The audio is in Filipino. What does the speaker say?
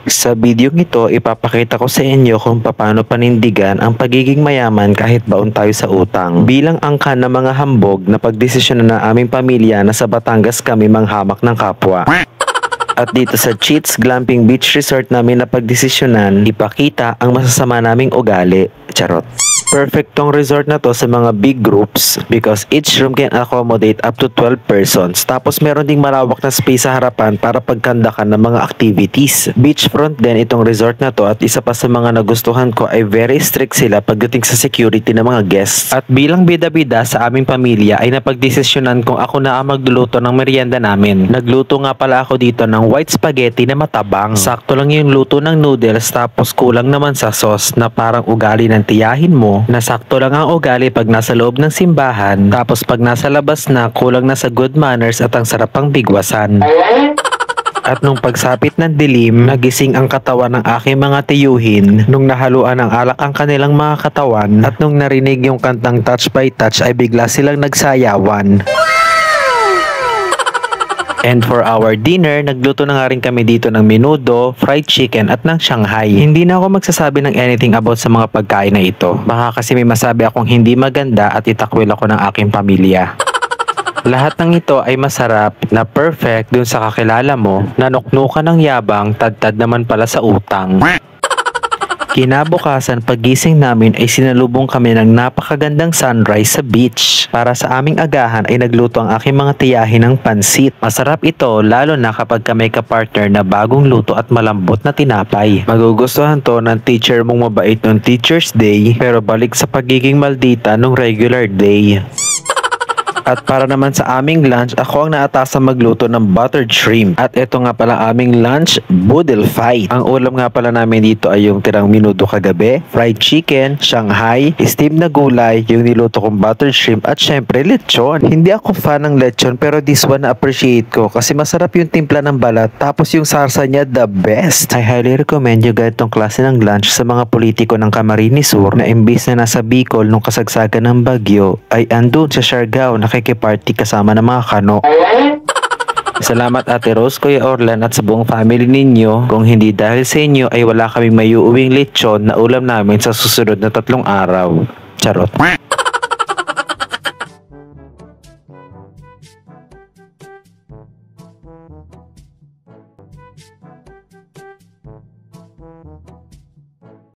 Sa video ito, ipapakita ko sa inyo kung paano panindigan ang pagiging mayaman kahit baon tayo sa utang. Bilang angkan ng mga hambog na pagdesisyonan ng aming pamilya na sa Batangas kami manghamak ng kapwa. At dito sa Cheats Glamping Beach Resort namin na pagdesisyonan, ipakita ang masasama naming ugali. Charot. Perfect tong resort na to sa mga big groups because each room can accommodate up to 12 persons. Tapos meron ding malawak na space sa harapan para pagkandakan ng mga activities. Beachfront din itong resort na to at isa pa sa mga nagustuhan ko ay very strict sila pagdating sa security ng mga guests. At bilang bida-bida sa aming pamilya ay napagdesisyonan kung ako na ang magluluto ng merienda namin. Nagluto nga pala ako dito ng white spaghetti na matabang. Sakto lang yung luto ng noodles tapos kulang naman sa sauce na parang ugali ng tiyahin mo. Nasakto lang ang ugali pag nasa loob ng simbahan, tapos pag nasa labas na, kulang na sa good manners at ang sarap pang bigwasan. At nung pagsapit ng dilim, nagising ang katawan ng aking mga tiyuhin nung nahaluan ng alak ang kanilang mga katawan at nung narinig yung kantang Touch by Touch ay bigla silang nagsayawan. And for our dinner, nagluto na nga rin kami dito ng menudo, fried chicken at ng Shanghai. Hindi na ako magsasabi ng anything about sa mga pagkain na ito. Baka kasi may masabi akong hindi maganda at itakwil ako ng aking pamilya. Lahat ng ito ay masarap na perfect dun sa kakilala mo, nanuknukan ng yabang, tad-tad naman pala sa utang. Kinabukasan, paggising namin ay sinalubong kami ng napakagandang sunrise sa beach. Para sa aming agahan ay nagluto ang aking mga tiyahin ng pansit. Masarap ito lalo na kapag may kapartner na bagong luto at malambot na tinapay. Magugustuhan to ng teacher mong mabait nung Teacher's Day pero balik sa pagiging maldita nung regular day. At para naman sa aming lunch, ako ang naatasang magluto ng buttered shrimp. At ito nga pala aming lunch, boodle fight. Ang ulam nga pala namin dito ay yung tirang menudo kagabi, fried chicken, Shanghai, steamed na gulay, yung niluto kong buttered shrimp at syempre lechon. Hindi ako fan ng lechon pero this one na-appreciate ko kasi masarap yung timpla ng balat tapos yung sarsa niya the best. I highly recommend yung ganitong klase ng lunch sa mga politiko ng Camarines Sur na imbis na nasa Bicol nung kasagsagan ng bagyo ay andun sa Siargao nakikiparty kasama ng mga kano. Salamat Ate Rose, Kuya Orlan at sa buong family ninyo. Kung hindi dahil sa inyo ay wala kaming mayuuwing lechon na ulam namin sa susunod na 3 araw. Charot.